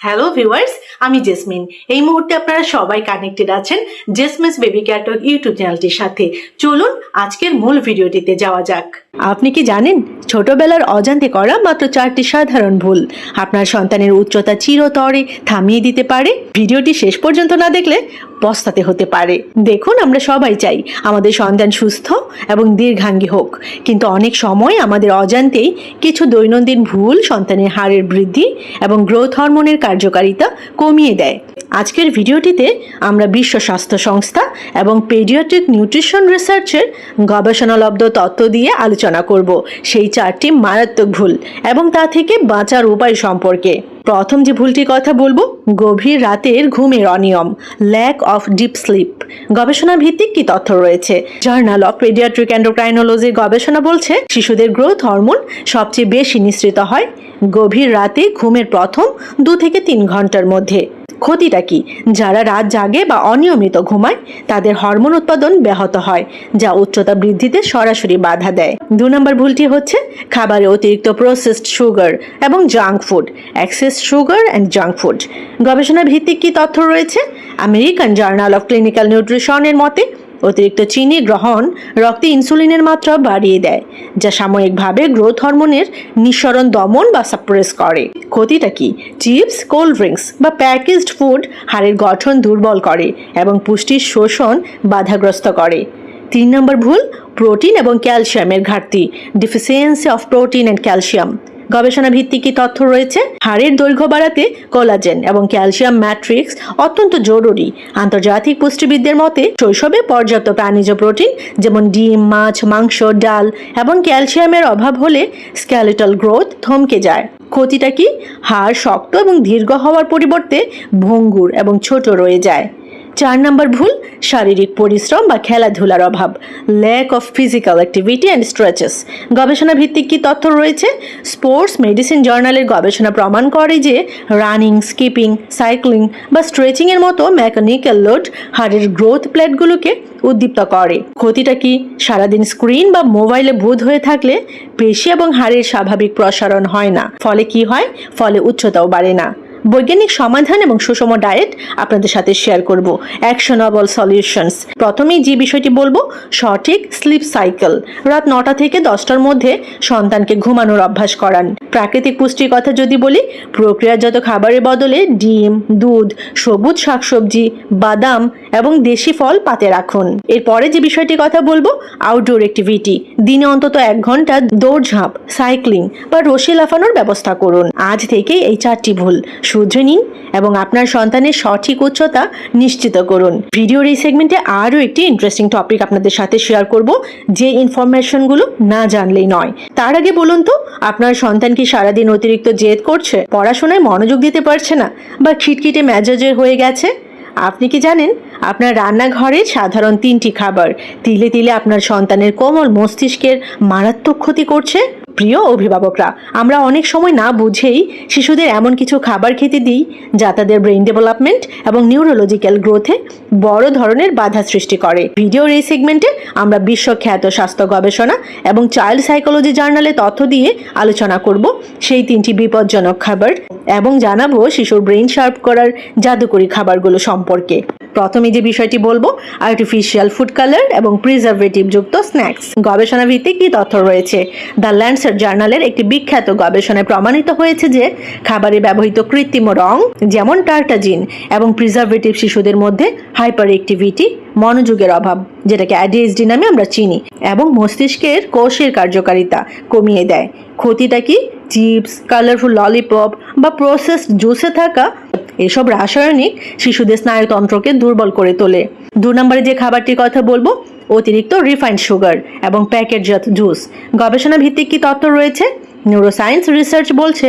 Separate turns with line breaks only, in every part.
Hello viewers, আমি jasmine. এই মুহূর্তে আপনারা সবাই কানেক্টেড আছেন জেসমিনস বেবি কেয়ার টক ইউটিউব চ্যানেলটির সাথে। চলুন আজকের মূল ভিডিওটিতে যাওয়া যাক। আপনি কি জানেন ছোটবেলার অজান্তে করা মাত্র 4টি সাধারণ ভুল আপনার সন্তানের উচ্চতা চিরতরে থামিয়ে দিতে পারে? ভিডিওটি শেষ পর্যন্ত না দেখলে পস্তাতে হতে পারে। দেখুন, আমরা সবাই চাই আমাদের সন্তান সুস্থ এবং দীর্ঘাঙ্গী হোক, কিন্তু অনেক সময় আমাদের অজান্তেই কিছু দৈনন্দিন ভুল সন্তানের হাড়ের বৃদ্ধি এবং গ্রোথ হরমোনের কার্যকারিতা কমিয়ে দেয়। আজকের ভিডিওটিতে আমরা বিশ্ব স্বাস্থ্য সংস্থা এবং পেডিয়াট্রিক নিউট্রিশন রিসার্চের গবেষণালব্ধ তথ্য দিয়ে আলোচনা করব সেই 4টি মারাত্মক ভুল এবং তা থেকে বাঁচার উপায় সম্পর্কে। প্রথম যে ভুলটির কথা বলবো, গভীর রাতের ঘুমের অনিয়ম, ল্যাক অফ ডিপ স্লিপ। গবেষণা ভিত্তিক কি তথ্য রয়েছে? জার্নাল অফ পেডিয়াট্রিক এন্ডোক্রাইনোলজির গবেষণা বলছে শিশুদের গ্রোথ হরমোন সবচেয়ে বেশি নিঃসৃত হয় গভীর রাতে ঘুমের প্রথম 2 থেকে 3 ঘন্টার মধ্যে। ক্ষতিটা কি? যারা রাত জাগে বা অনিয়মিত ঘুমায় তাদের হরমোন উৎপাদন ব্যাহত হয়, যা উচ্চতা বৃদ্ধিতে সরাসরি বাধা দেয়। 2 নম্বর ভুলটি হচ্ছে খাবারে অতিরিক্ত প্রসেসড সুগার এবং junk food, excess sugar and junk food. গবেষণা ভিত্তিক কি তথ্য রয়েছে? আমেরিকান জার্নাল অফ ক্লিনিক্যাল নিউট্রিশনের মতে অতিরিক্ত চিনি গ্রহণ রক্তে ইনসুলিনের মাত্রা বাড়িয়ে দেয়, যা সাময়িকভাবে গ্রোথ হরমোনের নিঃসরণ দমন বা সাপ্রেস করে। ক্ষতিটা কি? চিপস, কোল্ড ড্রিঙ্কস বা প্যাকেজড ফুড হাড়ের গঠন দুর্বল করে এবং পুষ্টির শোষণ বাধাগ্রস্ত করে। 3 নম্বর ভুল, প্রোটিন এবং ক্যালসিয়ামের ঘাটতি, deficiency of protein and calcium. গবেষণা ভিত্তিক কি তথ্য রয়েছে? হাড়ের দৈর্ঘ্য বাড়াতে কোলাজেন এবং ক্যালসিয়াম ম্যাট্রিক্স অত্যন্ত জরুরি। আন্তর্জাতিক পুষ্টিবিদদের মতে শৈশবে পর্যাপ্ত প্রাণীজ প্রোটিন যেমন ডিম, মাছ, মাংস, ডাল এবং ক্যালসিয়ামের অভাব হলে স্কেলেটাল গ্রোথ থমকে যায়। ক্ষতিটা কি? হাড় শক্ত এবং দীর্ঘ হওয়ার পরিবর্তে ভঙ্গুর এবং ছোট রয়ে যায়। 4 নম্বর ভুল, শারীরিক পরিশ্রম বা খেলাধুলার অভাব, lack of physical activity and stretches. গবেষণা ভিত্তিক কি তথ্য রয়েছে? স্পোর্টস মেডিসিন জার্নালের গবেষণা প্রমাণ করে যে রানিং, স্কিপিং, সাইক্লিং বা স্ট্রেচিংয়ের মতো মেকানিক্যাল লোড হাড়ের গ্রোথ প্লেটগুলোকে উদ্দীপ্ত করে। ক্ষতিটা কি? সারাদিন স্ক্রিন বা মোবাইলে বোধ হয়ে থাকলে পেশি এবং হাড়ের স্বাভাবিক প্রসারণ হয় না। ফলে কি হয়? ফলে উচ্চতাও বাড়ে না। বৈজ্ঞানিক সমাধান এবং সুষম ডায়েট আপনাদের সাথে শেয়ার করব। Actionable solutions. প্রথমেই যে বিষয়টি বলবো, সঠিক স্লিপ সাইকেল। রাত 9টা থেকে 10টার মধ্যে সন্তানকে ঘুমানোর অভ্যাস করান। প্রাকৃতিক পুষ্টির কথা যদি বলি, প্রক্রিয়াজাত খাবারের বদলে ডিম, দুধ, সবুজ শাকসবজি, বাদাম এবং দেশি ফল পাতে রাখুন। এরপরে যে বিষয়টির কথা বলবো, আউটডোর অ্যাক্টিভিটি। দিনে অন্তত 1 ঘন্টা দৌড়ঝাঁপ, সাইক্লিং বা রশি লাফানোর ব্যবস্থা করুন। আজ থেকেই এই 4টি ভুল শুধরে নিন এবং আপনার সন্তানের সঠিক উচ্চতা নিশ্চিত করুন। ভিডিওর এই সেগমেন্টে আরও একটি ইন্টারেস্টিং টপিক আপনাদের সাথে শেয়ার করব, যে ইনফরমেশনগুলো না জানলেই নয়। তার আগে বলুন তো, আপনার সন্তান কি সারাদিন অতিরিক্ত জেদ করছে, পড়াশোনায় মনোযোগ দিতে পারছে না বা খিটখিটে মেজাজের হয়ে গেছে? আপনি কি জানেন আপনার রান্নাঘরের সাধারণ 3টি খাবার তিলে তিলে আপনার সন্তানের কোমল মস্তিষ্কের মারাত্মক ক্ষতি করছে? প্রিয় অভিভাবকরা, আমরা অনেক সময় না বুঝেই শিশুদের এমন কিছু খাবার খেতে দিই যা তাদের ব্রেইন ডেভেলপমেন্ট এবং নিউরোলজিক্যাল গ্রোথে বড় ধরনের বাধা সৃষ্টি করে। ভিডিওর এই সেগমেন্টে আমরা বিশ্বখ্যাত স্বাস্থ্য গবেষণা এবং চাইল্ড সাইকোলজি জার্নালে তথ্য দিয়ে আলোচনা করব সেই 3টি বিপজ্জনক খাবার এবং জানাবো শিশুর ব্রেইন শার্প করার জাদুকরী খাবারগুলো সম্পর্কে। প্রথমে যে বিষয়টি বলবো, আর্টিফিশিয়াল ফুড কালার এবং প্রিজারভেটিভ যুক্ত স্ন্যাক্স। গবেষণা ভিত্তিক কি তথ্য রয়েছে? দ্য ল্যান্সেট জার্নালের একটি বিখ্যাত গবেষণায় প্রমাণিত হয়েছে যে খাবারে ব্যবহৃত কৃত্রিম রং যেমন টার্টাজিন এবং প্রিজারভেটিভ শিশুদের মধ্যে হাইপার অ্যাক্টিভিটি, মনোযোগের অভাব, যেটাকে ADHD নামে আমরা চিনি, এবং মস্তিষ্কের কোষের কার্যকারিতা কমিয়ে দেয়। ক্ষতিটা কি? চিপস, কালারফুল ললিপপ বা প্রসেসড জুসে থাকা এসব রাসায়নিক শিশুদের স্নায়ুতন্ত্রকে দুর্বল করে তোলে। 2 নম্বরে যে খাবারটির কথা বলবো, অতিরিক্ত রিফাইন্ড সুগার এবং প্যাকেটজাত জুস। গবেষণা ভিত্তিক কি তথ্য রয়েছে? নিউরোসায়েন্স রিসার্চ বলছে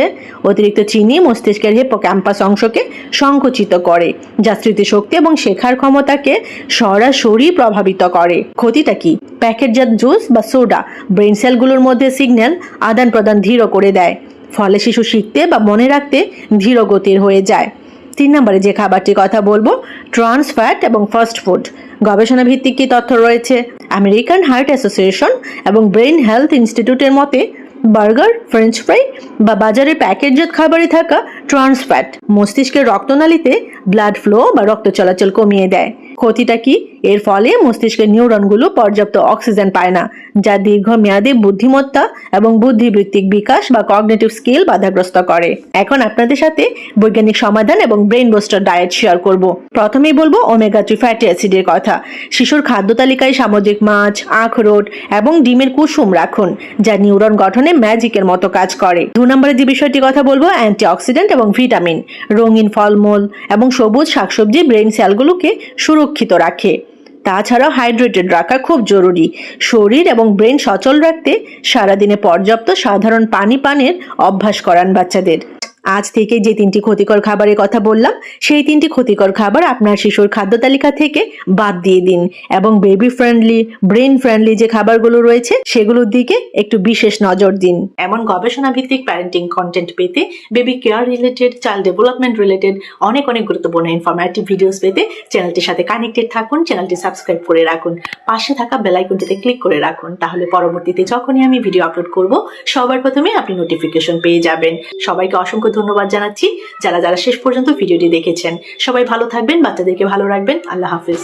অতিরিক্ত চিনি মস্তিষ্কের হিপোক্যাম্পাস অংশকে সংকুচিত করে, যা স্মৃতিশক্তি এবং শেখার ক্ষমতাকে সরাসরি প্রভাবিত করে। ক্ষতিটা কি? প্যাকেটজাত জুস বা সোডা ব্রেন সেলগুলোর মধ্যে সিগন্যাল আদান প্রদান ধীর করে দেয়, ফলে শিশু শিখতে বা মনে রাখতে ধীর গতির হয়ে যায়। 3 নম্বরে যে খাবারটির কথা বলবো, ট্রান্স ফ্যাট এবং ফাস্ট ফুড। গবেষণা ভিত্তিক কি তথ্য রয়েছে? আমেরিকান হার্ট অ্যাসোসিয়েশন এবং ব্রেইন হেলথ ইনস্টিটিউটের মতে বার্গার, ফ্রেঞ্চ ফ্রাই বা বাজারের প্যাকেটজাত খাবারে থাকা ট্রান্স ফ্যাট মস্তিষ্কের রক্তনালীতে ব্লাড ফ্লো বা রক্ত চলাচল কমিয়ে দেয়। ক্ষতিটা কি? এর ফলে মস্তিষ্কের নিউরনগুলো পর্যাপ্ত অক্সিজেন পায় না, যা দীর্ঘমেয়াদী বুদ্ধিমত্তা এবং বুদ্ধিবৃত্তিক বিকাশ বা কগনিটিভ স্কিল বাধাগ্রস্ত করে। এখন আপনাদের সাথে বৈজ্ঞানিক সমাধান এবং ব্রেন বুস্টার ডায়েট শেয়ার করব। প্রথমেই বলবো ওমেগা 3 ফ্যাটি অ্যাসিডের কথা। শিশুর খাদ্য তালিকায় সামুদ্রিক মাছ, আখরোট এবং ডিমের কুসুম রাখুন, যা নিউরন গঠনে ম্যাজিকের মতো কাজ করে। 2 নম্বরে যে বিষয়টি কথা বলবো অ্যান্টিঅক্সিডেন্ট এবং ভিটামিন। রঙিন ফলমূল এবং সবুজ শাকসবজি ব্রেন সেলগুলোকে সুরক্ষিত রাখে। তাছাড়াও হাইড্রেটেড রাখা খুব জরুরি। শরীর এবং ব্রেন সচল রাখতে সারাদিনে পর্যাপ্ত সাধারণ পানি পানের অভ্যাস করান বাচ্চাদের। আজ থেকে যে 3টি ক্ষতিকর খাবারের কথা বললাম, সেই 3টি ক্ষতিকর খাবার আপনার শিশুর খাদ্য তালিকা থেকে বাদ দিয়ে দিন এবং বেবি ফ্রেন্ডলি, ব্রেন ফ্রেন্ডলি যে খাবারগুলো রয়েছে সেগুলোর দিকে একটু বিশেষ নজর দিন। এমন গবেষণা ভিত্তিক প্যারেন্টিং কন্টেন্ট পেতে, baby care related, child development related অনেক গুরুত্বপূর্ণ ইনফরমেটিভ ভিডিওস পেতে চ্যানেলটির সাথে কানেক্টেড থাকুন। চ্যানেলটি সাবস্ক্রাইব করে রাখুন, পাশে থাকা বেল আইকনটিতে ক্লিক করে রাখুন। তাহলে পরবর্তীতে যখনই আমি ভিডিও আপলোড করব, সবার প্রথমে আপনি নোটিফিকেশন পেয়ে যাবেন। সবাইকে অসংখ্য ধন্যবাদ জানাচ্ছি যারা শেষ পর্যন্ত ভিডিওটি দেখেছেন। সবাই ভালো থাকবেন, বাচ্চাদেরকে ভালো রাখবেন। আল্লাহ হাফিজ।